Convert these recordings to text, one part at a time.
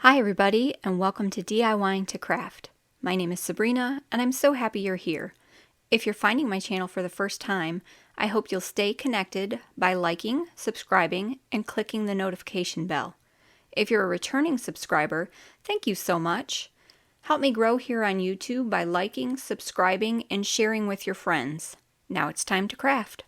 Hi everybody, and welcome to DIYing to Craft. My name is Sabrina, and I'm so happy you're here. If you're finding my channel for the first time, I hope you'll stay connected by liking, subscribing, and clicking the notification bell. If you're a returning subscriber, thank you so much. Help me grow here on YouTube by liking, subscribing, and sharing with your friends. Now it's time to craft.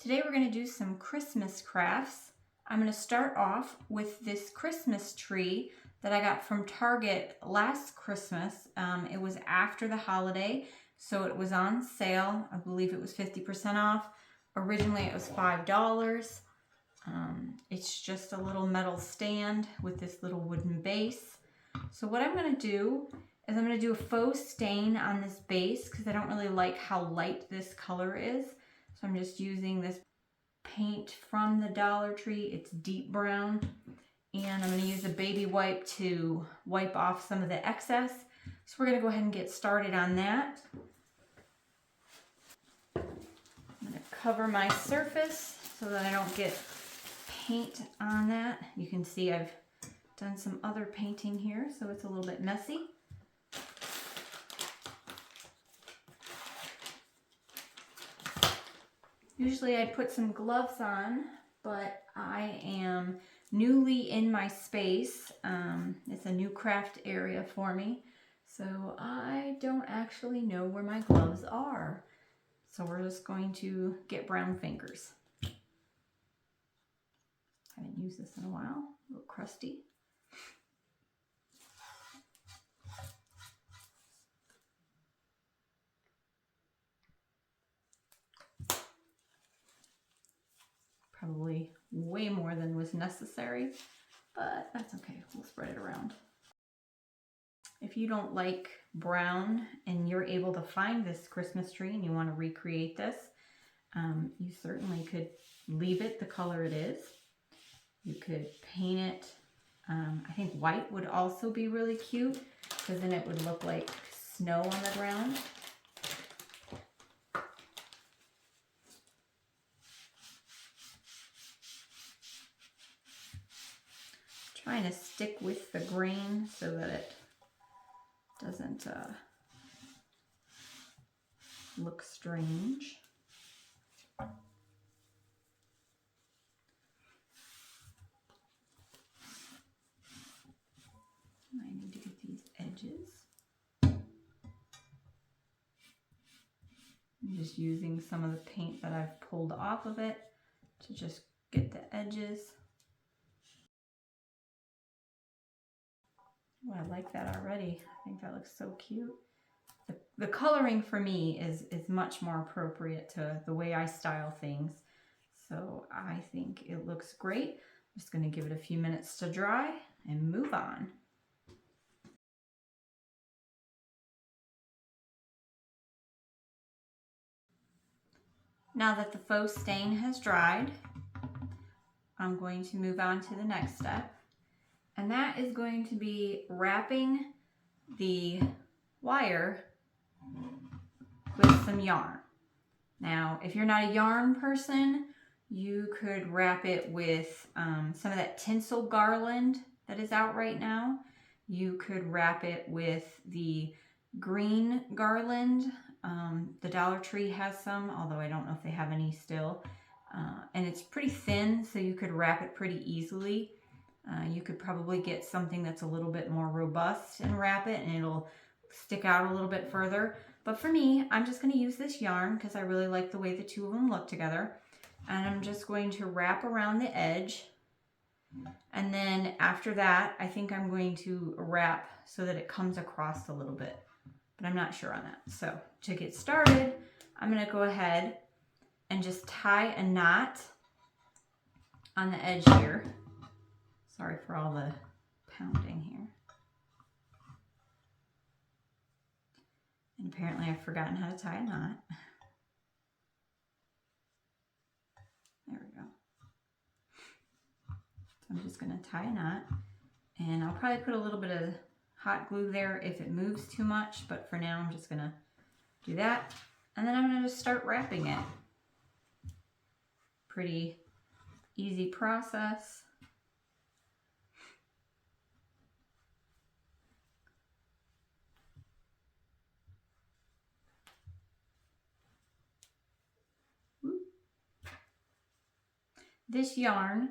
Today we're going to do some Christmas crafts. I'm going to start off with this Christmas tree that I got from Target last Christmas. It was after the holiday, so it was on sale. I believe it was 50% off. Originally it was $5. It's just a little metal stand with this little wooden base. So what I'm going to do is I'm going to do a faux stain on this base because I don't really like how light this color is. So I'm just using this paint from the Dollar Tree. It's deep brown. And I'm going to use a baby wipe to wipe off some of the excess. So we're going to go ahead and get started on that. I'm going to cover my surface so that I don't get paint on that. You can see I've done some other painting here, so it's a little bit messy. Usually I'd put some gloves on, but I am newly in my space. It's a new craft area for me, so I don't actually know where my gloves are. So we're just going to get brown fingers. Haven't used this in a while, a little crusty. Probably way more than was necessary, but that's okay. We'll spread it around. If you don't like brown and you're able to find this Christmas tree and you want to recreate this, you certainly could leave it the color it is. You could paint it. I think white would also be really cute because then it would look like snow on the ground. Trying to stick with the grain so that it doesn't look strange. I need to get these edges. I'm just using some of the paint that I've pulled off of it to just get the edges. Oh, I like that already. I think that looks so cute. The coloring for me is much more appropriate to the way I style things. So I think it looks great. I'm just going to give it a few minutes to dry and move on. Now that the faux stain has dried, I'm going to move on to the next step. And that is going to be wrapping the wire with some yarn. Now, if you're not a yarn person, you could wrap it with some of that tinsel garland that is out right now. You could wrap it with the green garland. The Dollar Tree has some, although I don't know if they have any still. And it's pretty thin, so you could wrap it pretty easily. You could probably get something that's a little bit more robust and wrap it, and it'll stick out a little bit further. But for me, I'm just going to use this yarn because I really like the way the two of them look together. And I'm just going to wrap around the edge. And then after that, I think I'm going to wrap so that it comes across a little bit. But I'm not sure on that. So to get started, I'm going to go ahead and just tie a knot on the edge here. Sorry for all the pounding here. And apparently I've forgotten how to tie a knot. There we go. So I'm just going to tie a knot. And I'll probably put a little bit of hot glue there if it moves too much. But for now, I'm just going to do that. And then I'm going to just start wrapping it. Pretty easy process. This yarn,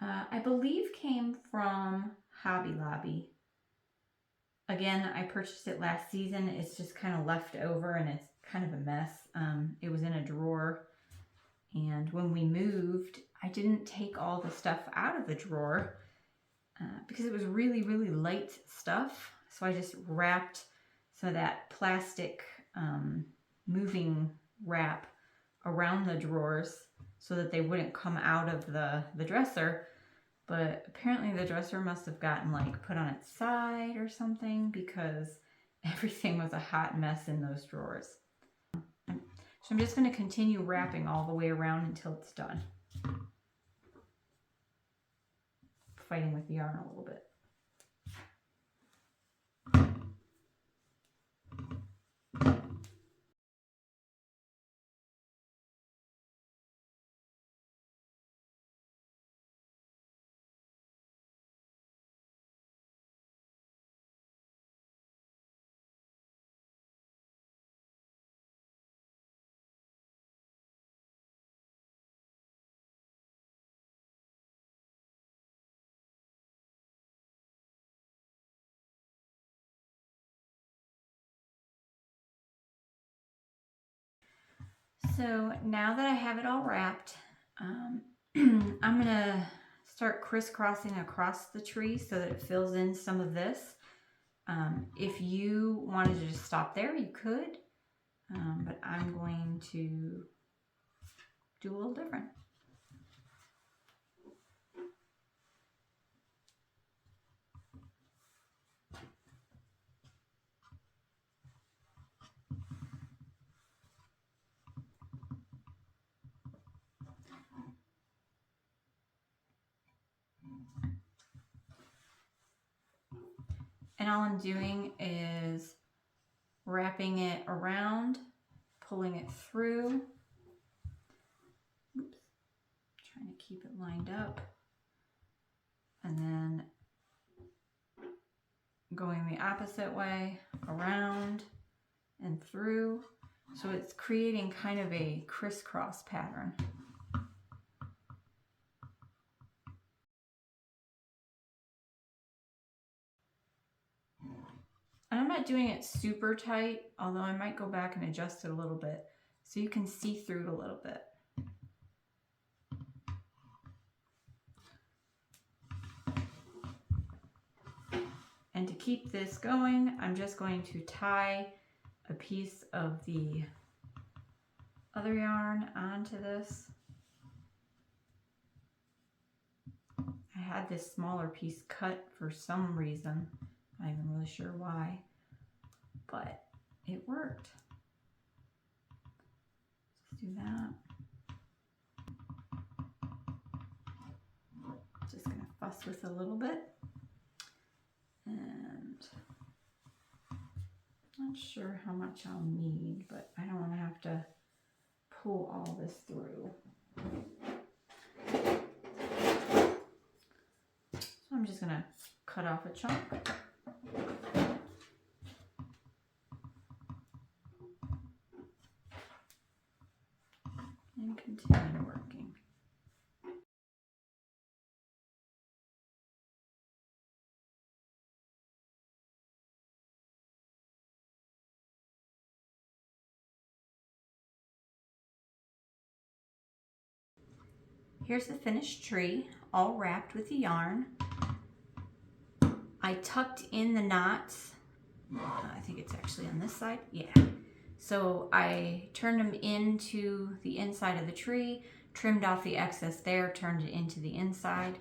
I believe, came from Hobby Lobby. Again, I purchased it last season. It's just kind of left over and it's kind of a mess. It was in a drawer, and when we moved, I didn't take all the stuff out of the drawer because it was really, really light stuff. So I just wrapped some of that plastic moving wrap around the drawers so that they wouldn't come out of the dresser. But apparently the dresser must have gotten like put on its side or something, because everything was a hot mess in those drawers. So I'm just going to continue wrapping all the way around until it's done. Fighting with the yarn a little bit. So now that I have it all wrapped, I'm going to start crisscrossing across the tree so that it fills in some of this. If you wanted to just stop there, you could, but I'm going to do a little different. And all I'm doing is wrapping it around, pulling it through. Oops. Trying to keep it lined up. And then going the opposite way, around and through. So it's creating kind of a crisscross pattern. And I'm not doing it super tight, although I might go back and adjust it a little bit so you can see through it a little bit. And to keep this going, I'm just going to tie a piece of the other yarn onto this. I had this smaller piece cut for some reason. I'm not even really sure why, but it worked. Let's do that. Just gonna fuss with it a little bit. And not sure how much I'll need, but I don't want to have to pull all this through. So I'm just gonna cut off a chunk. And continue working. Here's the finished tree, all wrapped with the yarn. I tucked in the knots. I think it's actually on this side. Yeah. So I turned them into the inside of the tree, trimmed off the excess there, turned it into the inside.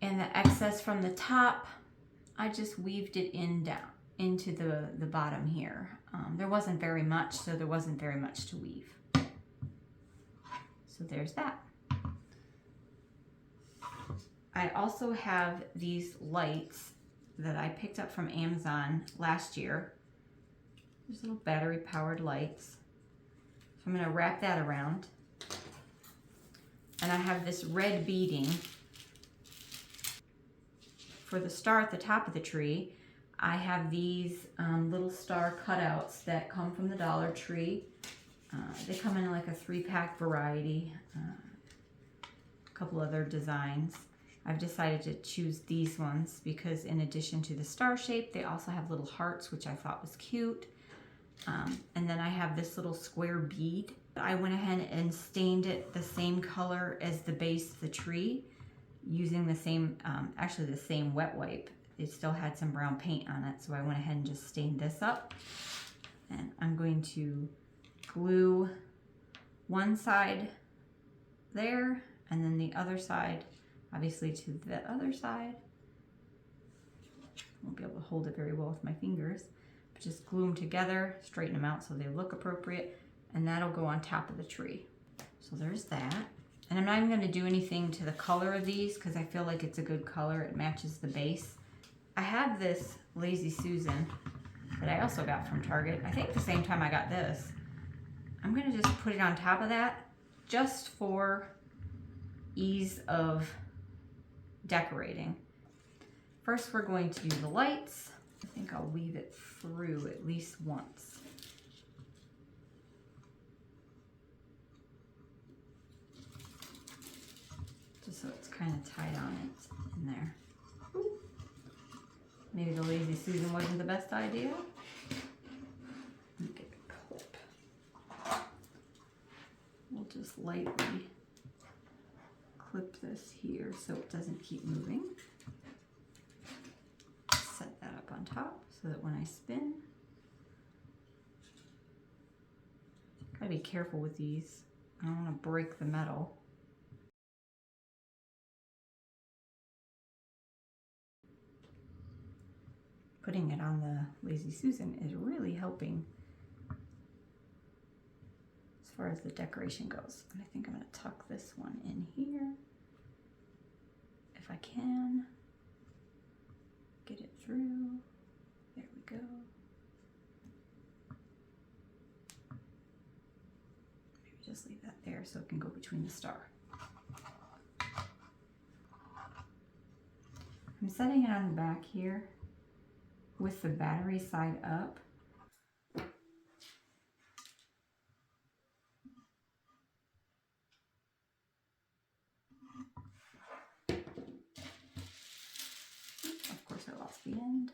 And the excess from the top, I just weaved it in down into the bottom here. There wasn't very much, so there wasn't very much to weave. So there's that. I also have these lights that I picked up from Amazon last year. There's little battery powered lights. So I'm going to wrap that around. And I have this red beading. For the star at the top of the tree, I have these little star cutouts that come from the Dollar Tree. They come in like a 3-pack variety, a couple other designs. I've decided to choose these ones because in addition to the star shape, they also have little hearts, which I thought was cute. And then I have this little square bead. I went ahead and stained it the same color as the base of the tree using the same, actually the same wet wipe. It still had some brown paint on it, so I went ahead and just stained this up. And I'm going to glue one side there and then the other side obviously to the other side. Won't be able to hold it very well with my fingers, but just glue them together, straighten them out so they look appropriate, and that'll go on top of the tree. So there's that. And I'm not even going to do anything to the color of these because I feel like it's a good color. It matches the base. I have this Lazy Susan that I also got from Target. I think the same time I got this. I'm going to just put it on top of that just for ease of decorating. First, we're going to do the lights. I think I'll weave it through at least once. Just so it's kind of tied on it in there. Maybe the Lazy Susan wasn't the best idea. Let me get a clip. We'll just lightly clip this here so it doesn't keep moving. Set that up on top so that when I spin, gotta be careful with these. I don't want to break the metal. Putting it on the Lazy Susan is really helping as far as the decoration goes. And I think I'm going to tuck this one in here if I can. Get it through. There we go. Maybe just leave that there so it can go between the star. I'm setting it on the back here with the battery side up. Of course, I lost the end.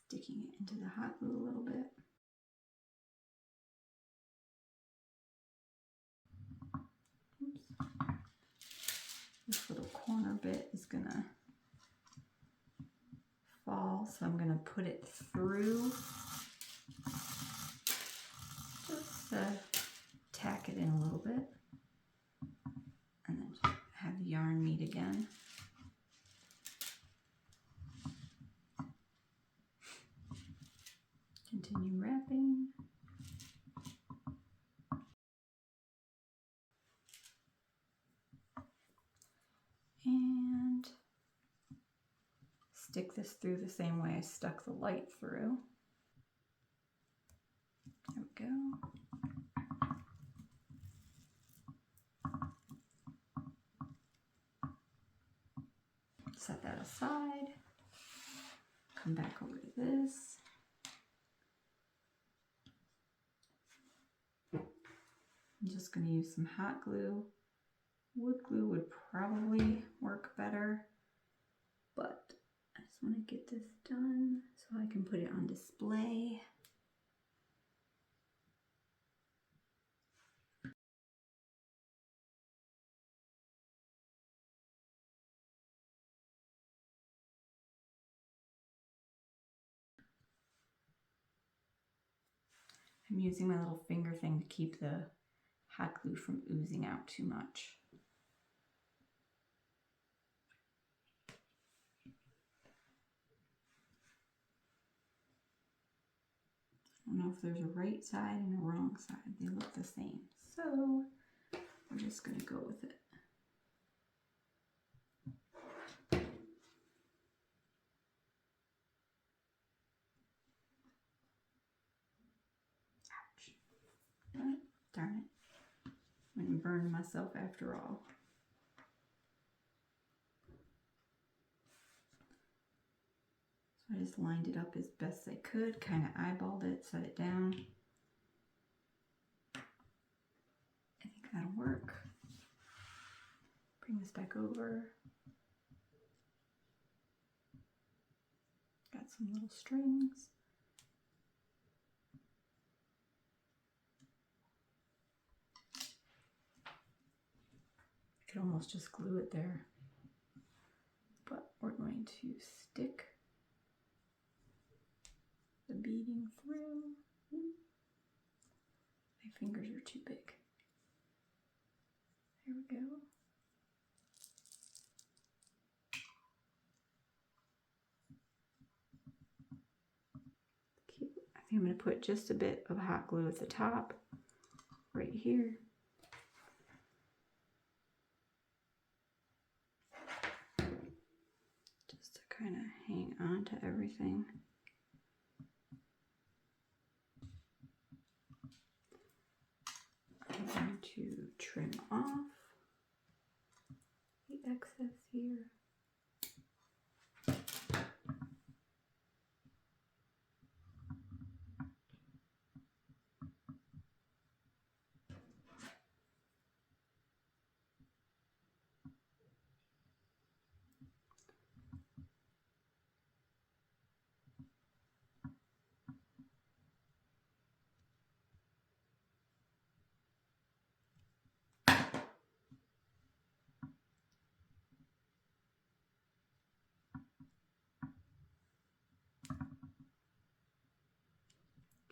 Sticking it into the hot glue a little bit. Oops. This little corner bit is gonna fall, so I'm gonna put it through. Just tack it in a little bit, and then just have the yarn meet again. Continue wrapping. And stick this through the same way I stuck the light through. There we go. Set that aside. Come back over to this. I'm just going to use some hot glue. Wood glue would probably work better, but I just want to get this done so I can put it on display. I'm using my little finger thing to keep the hot glue from oozing out too much. I don't know if there's a right side and a wrong side. They look the same. So we're just going to go with it. Darn it. I'm going to burn myself after all. So I just lined it up as best I could, kind of eyeballed it, set it down. I think that'll work. Bring this back over. Got some little strings. I could almost just glue it there, but we're going to stick the beading through. My fingers are too big. There we go. Cute. I think I'm going to put just a bit of hot glue at the top, right here. Just to kind of hang on to everything. I'm going to trim off the excess here.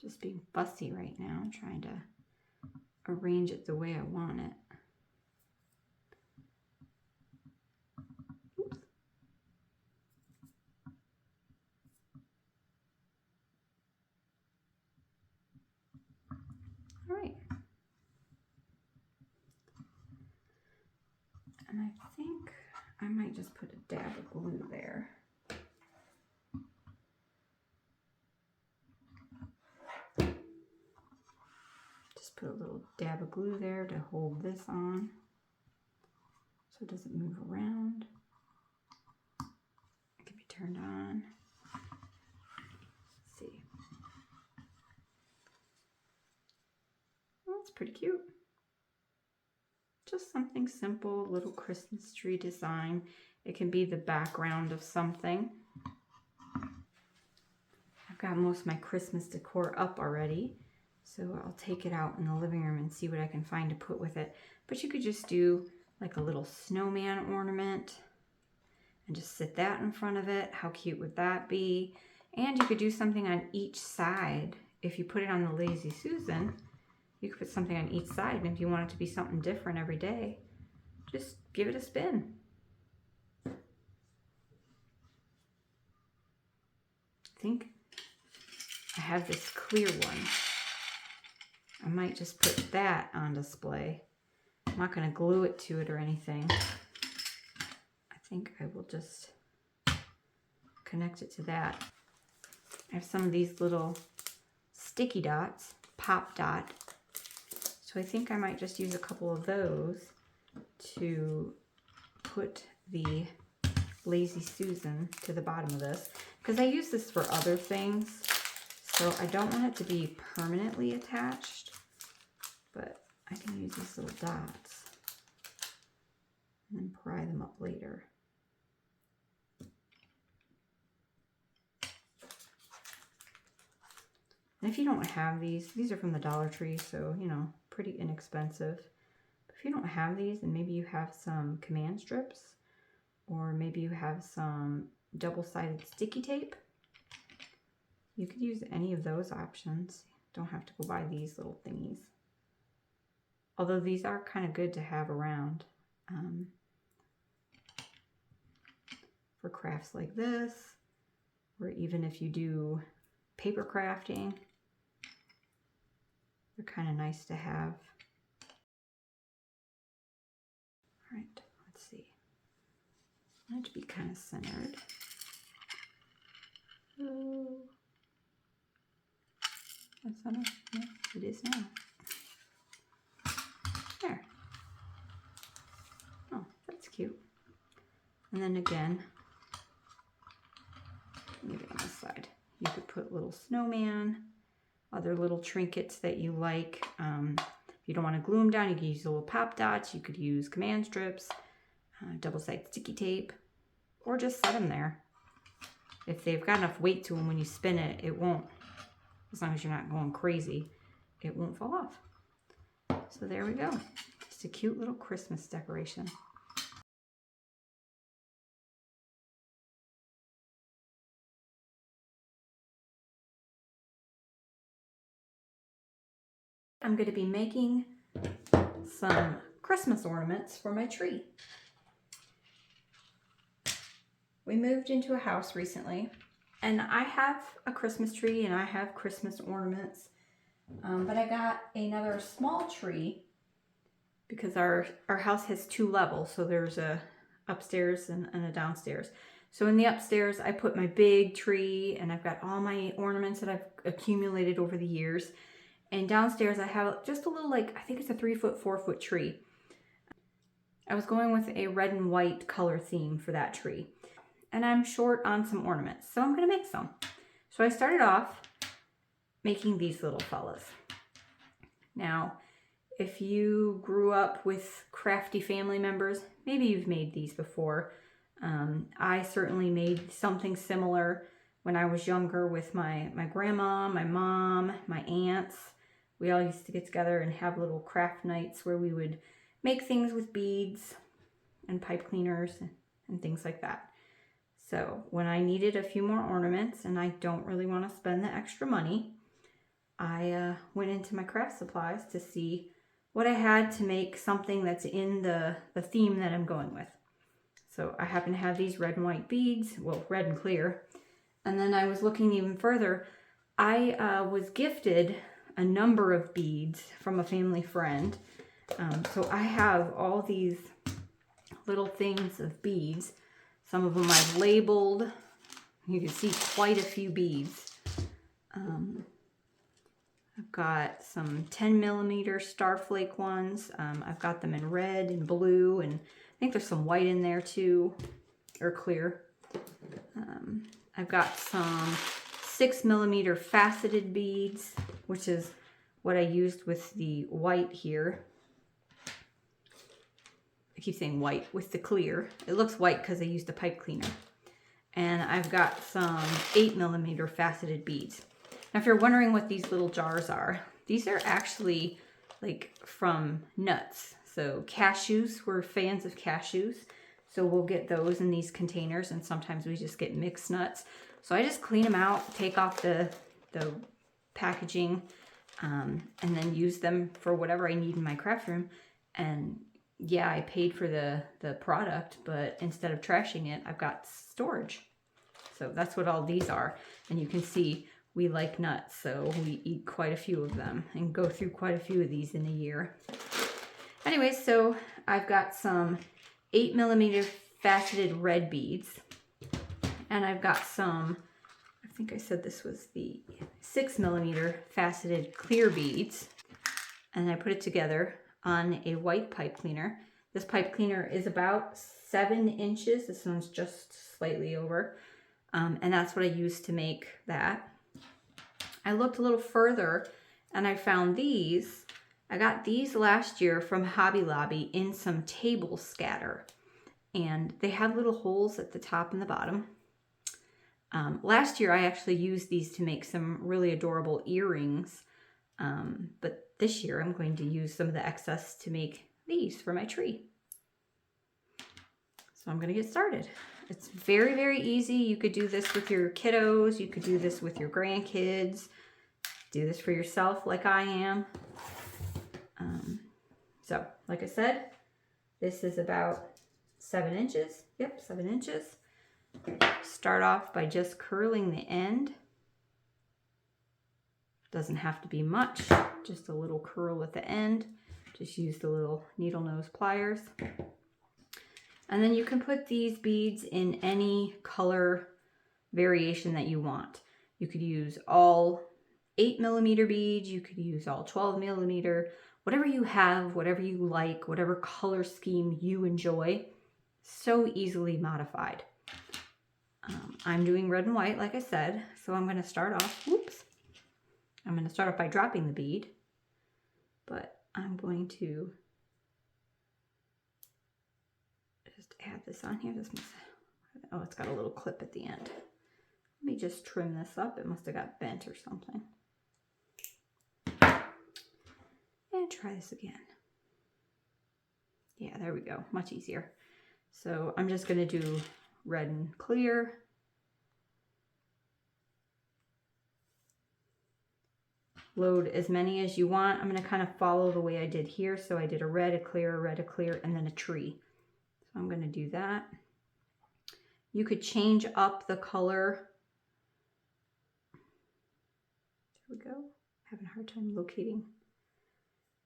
Just being fussy right now, trying to arrange it the way I want it. Oops. All right. And I think I might just put a dab of glue there. Just put a little dab of glue there to hold this on so it doesn't move around. It can be turned on. Let's see. Well, that's pretty cute. Just something simple, little Christmas tree design. It can be the background of something. I've got most of my Christmas decor up already, so I'll take it out in the living room and see what I can find to put with it. But you could just do like a little snowman ornament and just sit that in front of it. How cute would that be? And you could do something on each side. If you put it on the Lazy Susan, you could put something on each side, and if you want it to be something different every day, just give it a spin. I think I have this clear one. I might just put that on display. I'm not going to glue it to it or anything. I think I will just connect it to that. I have some of these little sticky dots, pop dot. So I think I might just use a couple of those to put the Lazy Susan to the bottom of this, because I use this for other things, so I don't want it to be permanently attached, but I can use these little dots and then pry them up later. And if you don't have these are from the Dollar Tree, so, you know, pretty inexpensive. But if you don't have these, and maybe you have some command strips, or maybe you have some double-sided sticky tape, you could use any of those options. Don't have to go buy these little thingies. Although these are kind of good to have around for crafts like this, or even if you do paper crafting. They're kind of nice to have. All right, let's see. I want it to be kind of centered. Oh, that's centered. Yeah, it is now. And then again, maybe on this side, you could put little snowman, other little trinkets that you like. If you don't want to glue them down, you can use little pop dots. You could use command strips, double-sided sticky tape, or just set them there. If they've got enough weight to them when you spin it, it won't, as long as you're not going crazy, it won't fall off. So there we go. Just a cute little Christmas decoration. I'm going to be making some Christmas ornaments for my tree. We moved into a house recently, and I have a Christmas tree and I have Christmas ornaments, but I got another small tree because our house has 2 levels, so there's a upstairs and a downstairs. So in the upstairs, I put my big tree, and I've got all my ornaments that I've accumulated over the years. And downstairs, I have just a little, like, I think it's a 3-foot, 4-foot tree. I was going with a red and white color theme for that tree. And I'm short on some ornaments, so I'm gonna make some. So I started off making these little fellas. Now, if you grew up with crafty family members, maybe you've made these before. I certainly made something similar when I was younger with my grandma, my mom, my aunts. We all used to get together and have little craft nights where we would make things with beads and pipe cleaners and things like that. So when I needed a few more ornaments and I don't really want to spend the extra money, I went into my craft supplies to see what I had to make something that's in the theme that I'm going with. So I happen to have these red and white beads, well, red and clear. And then I was looking even further. I was gifted a number of beads from a family friend. So I have all these little things of beads. Some of them I've labeled. You can see quite a few beads. I've got some 10mm Starflake ones. I've got them in red and blue, and I think there's some white in there too, or clear. I've got some 6mm faceted beads, which is what I used with the white here. I keep saying white with the clear. It looks white because I used a pipe cleaner. And I've got some 8mm faceted beads. Now, if you're wondering what these little jars are, these are actually like from nuts. So cashews, we're fans of cashews. So we'll get those in these containers, and sometimes we just get mixed nuts. So I just clean them out, take off the packaging, and then use them for whatever I need in my craft room. And yeah, I paid for the product, but instead of trashing it, I've got storage. So that's what all these are. And you can see we like nuts, so we eat quite a few of them and go through quite a few of these in a year. Anyway, so I've got some 8mm faceted red beads, and I've got some, I think I said this was the 6mm faceted clear beads, and I put it together on a white pipe cleaner. This pipe cleaner is about 7 inches. This one's just slightly over, and that's what I used to make that. I looked a little further and I found these. I got these last year from Hobby Lobby in some table scatter, and they have little holes at the top and the bottom. Last year I actually used these to make some really adorable earrings, but this year I'm going to use some of the excess to make these for my tree. So I'm going to get started. It's very, very easy. You could do this with your kiddos. You could do this with your grandkids. Do this for yourself like I am. So, like I said, this is about 7 inches. Yep, 7 inches. Start off by just curling the end. Doesn't have to be much, just a little curl at the end. Just use the little needle nose pliers. And then you can put these beads in any color variation that you want. You could use all 8mm beads, you could use all 12mm, whatever you have, whatever you like, whatever color scheme you enjoy, So easily modified. I'm doing red and white, like I said, so I'm going to start off, I'm going to start off by dropping the bead, but I'm going to just add this on here. Oh, it's got a little clip at the end. Let me just trim this up. It must have got bent or something. And try this again. Yeah, there we go. Much easier. So I'm just going to do red and clear. Load as many as you want. I'm going to kind of follow the way I did here. So I did a red, a clear, and then a tree. So I'm going to do that. You could change up the color. There we go. Having a hard time locating.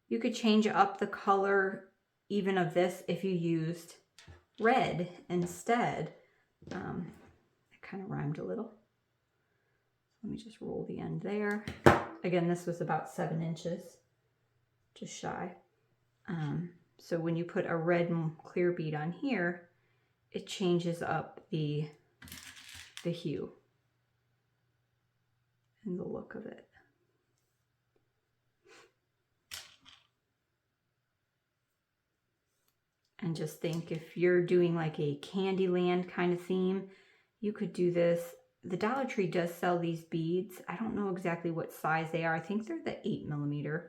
You could change up the color even of this if you used red instead. It kind of rhymed a little. Let me just roll the end there. Again, this was about 7 inches, just shy. So when you put a red and clear bead on here, it changes up the hue and the look of it. And just think, if you're doing like a Candyland kind of theme, you could do this. The Dollar Tree does sell these beads. I don't know exactly what size they are. I think they're the 8mm.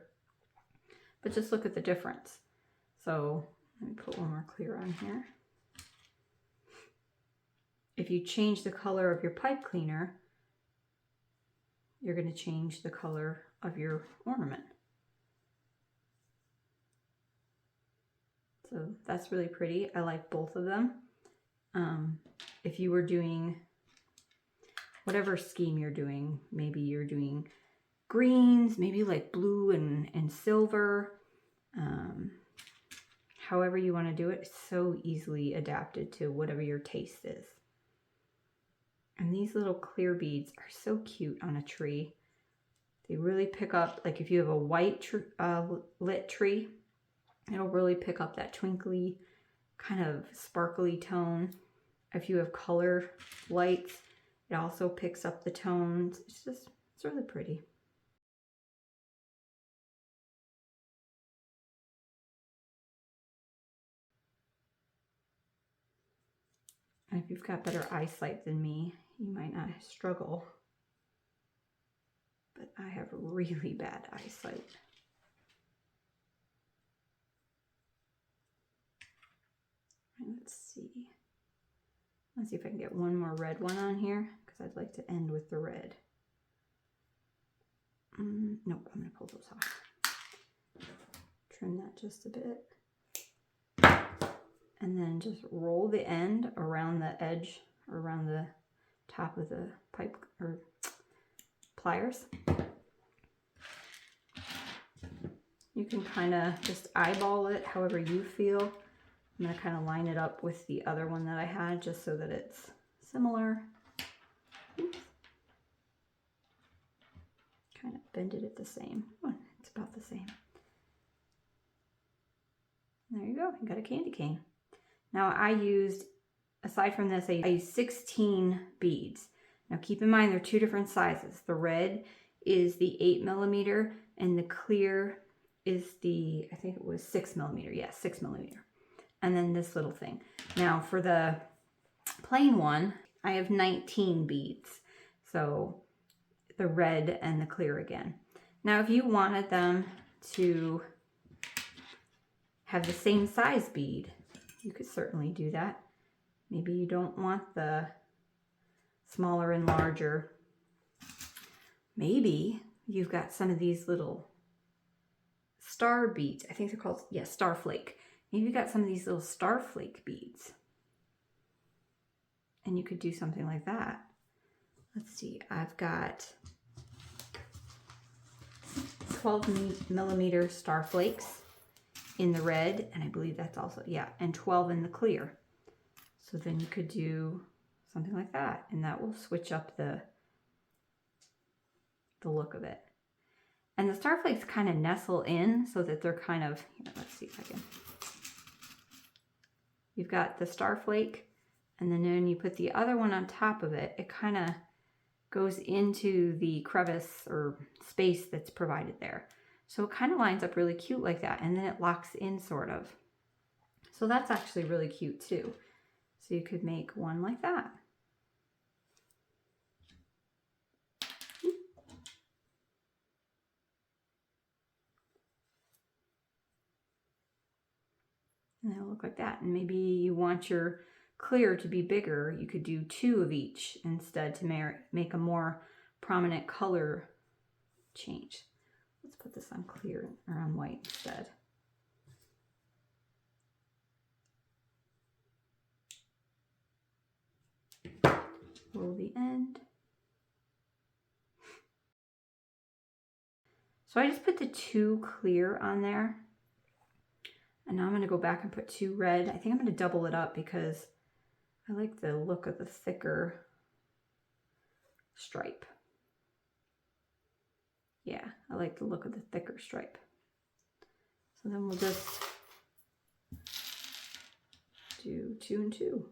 But just look at the difference. So let me put one more clear on here. If you change the color of your pipe cleaner, you're going to change the color of your ornament. So that's really pretty. I like both of them. If you were doing whatever scheme you're doing, maybe you're doing greens, maybe like blue and silver, however you want to do it, it's so easily adapted to whatever your taste is. And these little clear beads are so cute on a tree. They really pick up, like if you have a white lit tree, it'll really pick up that twinkly, kind of sparkly tone. If you have color lights, it also picks up the tones. It's really pretty. And if you've got better eyesight than me, you might not struggle. But I have really bad eyesight. Let's see. Let's see if I can get one more red one on here, because I'd like to end with the red. Nope, I'm going to pull those off. Trim that just a bit. And then just roll the end around the edge, or around the top of the pipe or pliers. You can kind of just eyeball it however you feel. I'm going to kind of line it up with the other one that I had, just so that it's similar. Oops. Kind of bended it the same. Oh, it's about the same. There you go. You got a candy cane. Now I used, aside from this, I used 16 beads. Now keep in mind they're two different sizes. The red is the 8mm and the clear is the, I think it was 6mm. Yeah, 6mm. And then this little thing. Now for the plain one, I have 19 beads. So the red and the clear again. Now if you wanted them to have the same size bead, you could certainly do that. Maybe you don't want the smaller and larger. Maybe you've got some of these little star beads. I think they're called, yeah, starflake. Maybe you got some of these little starflake beads. And you could do something like that. Let's see, I've got 12mm starflakes in the red, and I believe that's also, yeah, and 12 in the clear. So then you could do something like that, and that will switch up the look of it. And the starflakes kind of nestle in so that they're kind of, here, let's see if I can. you've got the star flake, and then when you put the other one on top of it, it kind of goes into the crevice or space that's provided there. So it kind of lines up really cute like that, and then it locks in sort of. So that's actually really cute too. So you could make one like that. And it'll look like that. And maybe you want your clear to be bigger. You could do 2 of each instead to make a more prominent color change. Let's put this on clear or on white instead. Roll the end. So I just put the 2 clear on there. And now I'm going to go back and put 2 red. I think I'm going to double it up because I like the look of the thicker stripe. Yeah, I like the look of the thicker stripe. So then we'll just do 2 and 2.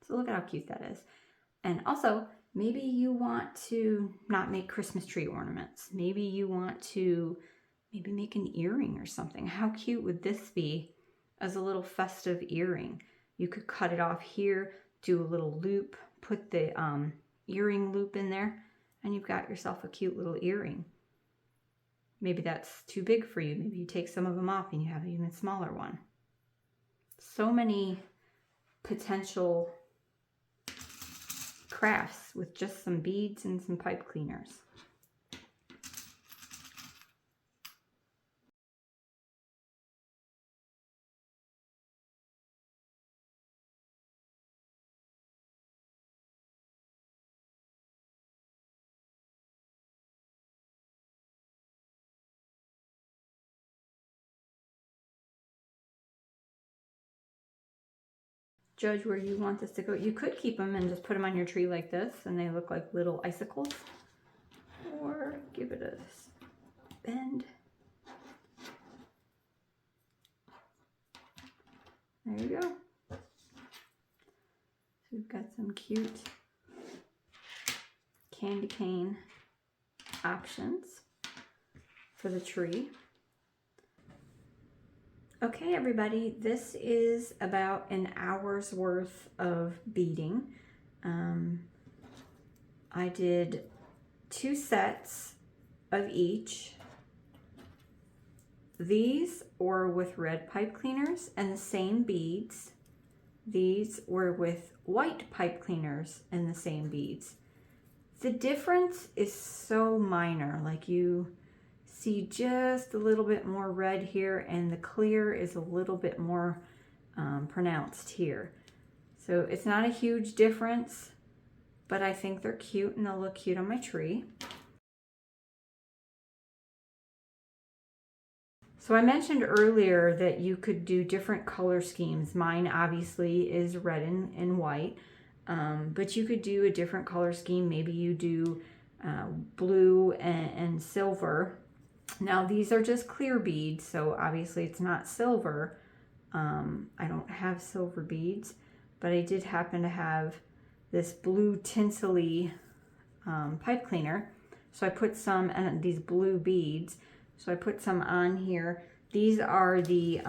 So look at how cute that is. And also, maybe you want to not make Christmas tree ornaments. Maybe you want to make an earring or something. How cute would this be as a little festive earring? You could cut it off here, do a little loop, put the earring loop in there, and you've got yourself a cute little earring. Maybe that's too big for you. Maybe you take some of them off and you have an even smaller one. So many potential crafts with just some beads and some pipe cleaners. Judge where you want this to go. You could keep them and just put them on your tree like this and they look like little icicles. Or give it a bend. There you go. So we've got some cute candy cane options for the tree. Okay, everybody, this is about an hour's worth of beading. I did 2 sets of each. These were with red pipe cleaners and the same beads. These were with white pipe cleaners and the same beads. The difference is so minor, like you see just a little bit more red here and the clear is a little bit more pronounced here. So it's not a huge difference, but I think they're cute and they'll look cute on my tree. So I mentioned earlier that you could do different color schemes. Mine obviously is red and white, but you could do a different color scheme. Maybe you do blue and silver. Now these are just clear beads, so obviously it's not silver. I don't have silver beads, but I did happen to have this blue tinsely pipe cleaner. So I put some, and these blue beads, so I put some on here. These are the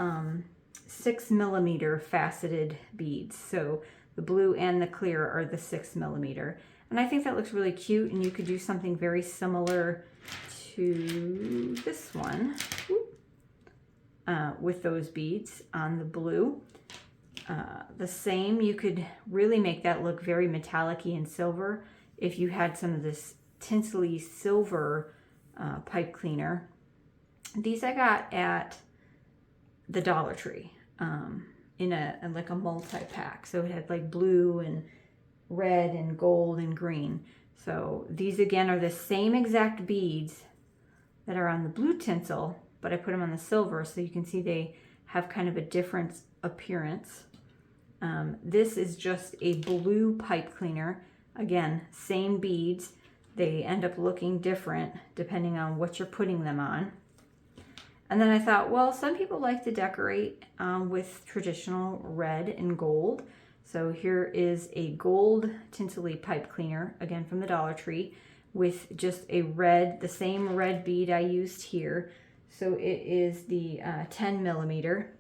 6mm faceted beads. So the blue and the clear are the 6mm. And I think that looks really cute, and you could do something very similar to this one with those beads on the blue. The same, you could really make that look very metallic-y and silver if you had some of this tinsely silver pipe cleaner. These I got at the Dollar Tree in like a multi-pack. So it had like blue and red and gold and green. So these again are the same exact beads that are on the blue tinsel, but I put them on the silver so you can see they have kind of a different appearance. This is just a blue pipe cleaner. Again, same beads. They end up looking different depending on what you're putting them on. And then I thought, well, some people like to decorate with traditional red and gold. So here is a gold Tinsley pipe cleaner, again from the Dollar Tree, with just a red, the same red bead I used here. So it is the 10 millimeter.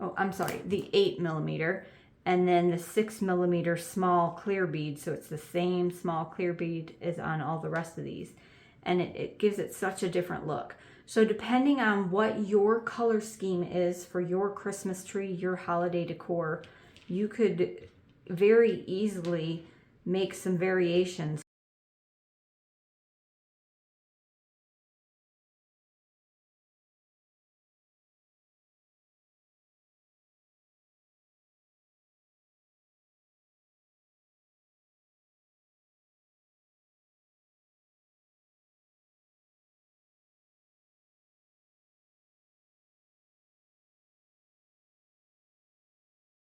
Oh, I'm sorry, the 8 millimeter. And then the 6 millimeter small clear bead. So it's the same small clear bead as on all the rest of these. And it gives it such a different look. So depending on what your color scheme is for your Christmas tree, your holiday decor, you could very easily make some variations